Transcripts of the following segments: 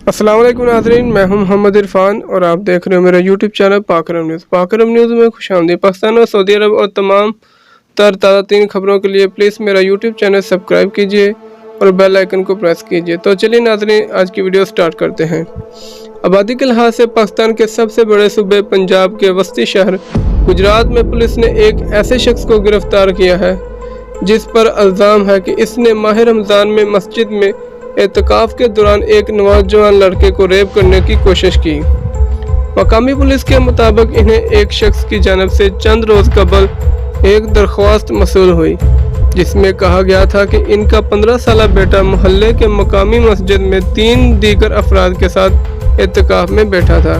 अस्सलाम वालेकुम नाज़रीन, मैं हूं मोहम्मद इरफान और आप देख रहे हो मेरा यूट्यूब चैनल पाकरम न्यूज़। पाकरम न्यूज़ में खुशामदीद। पाकिस्तान और सऊदी अरब और तमाम ताज़ा तीन खबरों के लिए प्लीज़ मेरा यूट्यूब चैनल सब्सक्राइब कीजिए और बेल आइकन को प्रेस कीजिए। तो चलिए नाज़रीन, आज की वीडियो स्टार्ट करते हैं। आबादी के लिहाज से पाकिस्तान के सबसे बड़े सूबे पंजाब के वस्ती शहर गुजरात में पुलिस ने एक ऐसे शख्स को गिरफ्तार किया है जिस पर इल्ज़ाम है कि इसने माह रमज़ान में मस्जिद में एतकाफ के दौरान एक नौजवान लड़के को रेप करने की कोशिश की। मकामी पुलिस के मुताबिक इन्हें एक शख्स की जानिब से चंद रोज़ कबल एक दरख्वास्त मौसूल हुई जिसमें कहा गया था कि इनका 15 साल बेटा मोहल्ले के मकामी मस्जिद में 3 दीगर अफराद के साथ एतकाफ में बैठा था।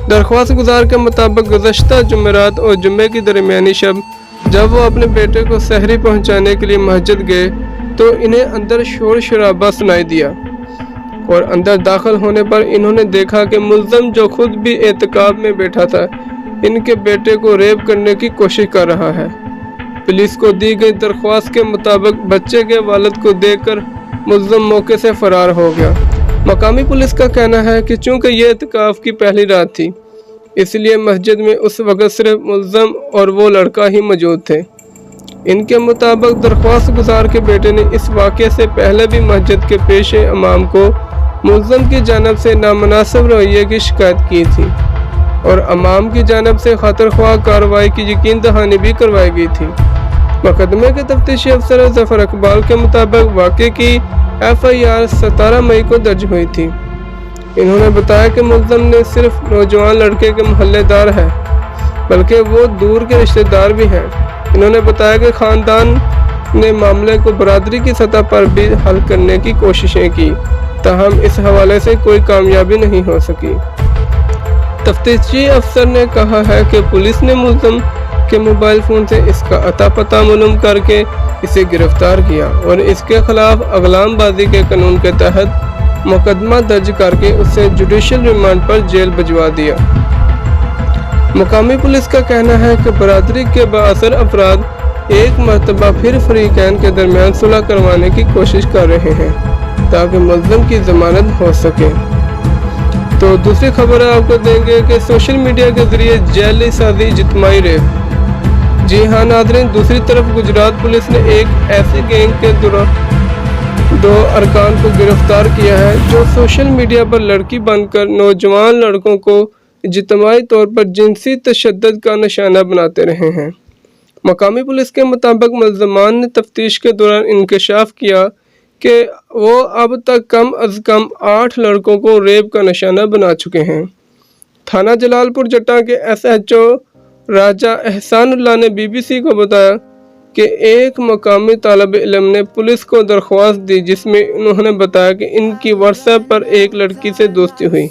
दरख्वास्त गुजार के मुताबिक गुज़श्ता जुमेरात और जुम्मे की दरमियानी शब जब वो अपने बेटे को सहरी पहुंचाने के लिए मस्जिद गए तो इन्हें अंदर शोर शराबा सुनाई दिया और अंदर दाखिल होने पर इन्होंने देखा कि मुल्ज़म जो खुद भी एतकाफ में बैठा था इनके बेटे को रेप करने की कोशिश कर रहा है। पुलिस को दी गई दरख्वास्त के मुताबिक बच्चे के वालिद को देखकर मुल्ज़म मौके से फरार हो गया। मकामी पुलिस का कहना है कि चूँकि ये एतकाफ की पहली रात थी इसलिए मस्जिद में उस वक़्त सिर्फ मुल्ज़म और वो लड़का ही मौजूद थे। इनके मुताबिक दरख्वास्त गुजार के बेटे ने इस वाक़े से पहले भी मस्जिद के पेश इमाम को मुल्ज़म की जानिब से नामनासिब रवैये की शिकायत की थी और इमाम की जानिब से खतरख्वाह कार्रवाई की यकीन दहानी भी करवाई गई थी। मुकदमे के तफ्तीशी अफसर ज़फ़र इकबाल के मुताबिक वाक़े की FIR 17 मई को दर्ज हुई थी। इन्होंने बताया कि मुल्ज़म ने सिर्फ नौजवान लड़के के मोहल्लेदार है बल्कि वो दूर के रिश्तेदार भी हैं। इन्होंने बताया कि ख़ानदान ने मामले को बरादरी की सतह पर भी हल करने की कोशिशें की, ताहम इस हवाले से कोई कामयाबी नहीं हो सकी। तफ्तीशी अफसर ने कहा है कि पुलिस ने मुल्ज़म के मोबाइल फ़ोन से इसका अता पता मालूम करके इसे गिरफ्तार किया और इसके खिलाफ अगलामबाजी के कानून के तहत मुकदमा दर्ज करके उसे जुडिशल रिमांड पर जेल भिजवा दिया। मुकामी पुलिस का कहना है कि बरादरी के बाअसर अफराद एक मरतबा फिर फरीकैन के दरमियान सुलह करवाने की कोशिश कर रहे हैं ताकि मुल्ज़म की ज़मानत हो सके। तो दूसरी खबर आपको देंगे कि सोशल मीडिया के ज़रिए जाली साजी इज्तिमाई रेप। जी हाँ नाज़रीन, दूसरी तरफ गुजरात पुलिस ने एक ऐसे गैंग के दो अरकान को गिरफ्तार किया है जो सोशल मीडिया पर लड़की बनकर नौजवान लड़कों को इज्तिमाई तौर पर जिनसी तशद्दुद का निशाना बनाते रहे हैं। मकामी पुलिस के मुताबिक मुल्ज़मान ने तफ्तीश के दौरान इंकशाफ किया कि वो अब तक कम अज़ कम 8 लड़कों को रेप का निशाना बना चुके हैं। थाना जलालपुर जट्टा के SHO राजा एहसानुल्लाह ने BBC को बताया कि एक मकामी तालिब इल्म ने पुलिस को दरख्वास्त दी जिसमें उन्होंने बताया कि इनकी WhatsApp पर एक लड़की से दोस्ती हुई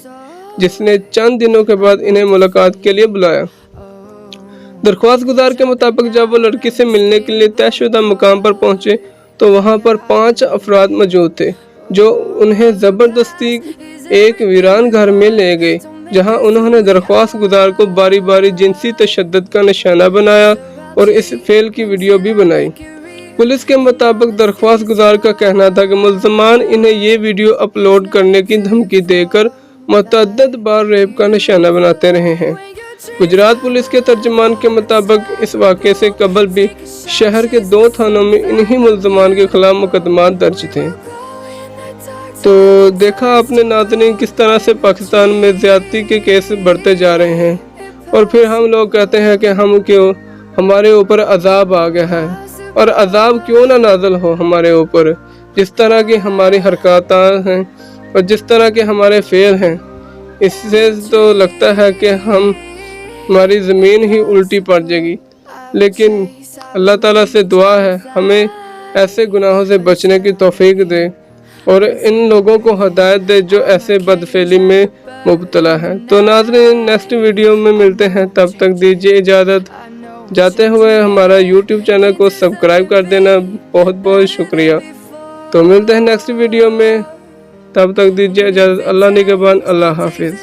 जिसने चंद दिनों के बाद इन्हें मुलाकात के लिए बुलाया। दरख्वास्त गुजार के मुताबिक जब वो लड़की से मिलने के लिए तयशुदा मुकाम पर पहुंचे तो वहां पर 5 अफराद मौजूद थे जो उन्हें ज़बरदस्ती एक वीरान घर में ले गए जहां उन्होंने दरख्वास्त गुजार को बारी बारी जिनसी तशद्दुद का निशाना बनाया और इस फेल की वीडियो भी बनाई। पुलिस के मुताबिक दरख्वास्त गुजार का कहना था कि मुल्ज़मान इन्हें ये वीडियो अपलोड करने की धमकी देकर मुतअद्दिद बार रेप का निशाना बनाते रहे हैं। गुजरात पुलिस के तर्जुमान के मुताबिक इस वाक़े से कबल भी शहर के 2 थानों में इन्हीं मुल्ज़मान के खिलाफ मुकदमा दर्ज थे। तो देखा आपने नाज़रीन किस तरह से पाकिस्तान में ज़्यादती के केस बढ़ते जा रहे हैं और फिर हम लोग कहते हैं कि हमारे ऊपर अजाब आ गया है। और अजाब क्यों ना नाज़िल हो हमारे ऊपर, जिस तरह की हमारी हरकत हैं और जिस तरह के हमारे फेल हैं, इससे तो लगता है कि हमारी ज़मीन ही उल्टी पड़ जाएगी। लेकिन अल्लाह ताला से दुआ है हमें ऐसे गुनाहों से बचने की तौफीक दे और इन लोगों को हदायत दे जो ऐसे बदफेली में मुब्तला है। तो नाज़रीन नेक्स्ट वीडियो में मिलते हैं, तब तक दीजिए इजाज़त। जाते हुए हमारा YouTube चैनल को सब्सक्राइब कर देना, बहुत बहुत शुक्रिया। तो मिलते हैं नेक्स्ट वीडियो में, तब तक दीजिए इजाज़त। अल्लाह निगहबान, अल्लाह हाफिज़।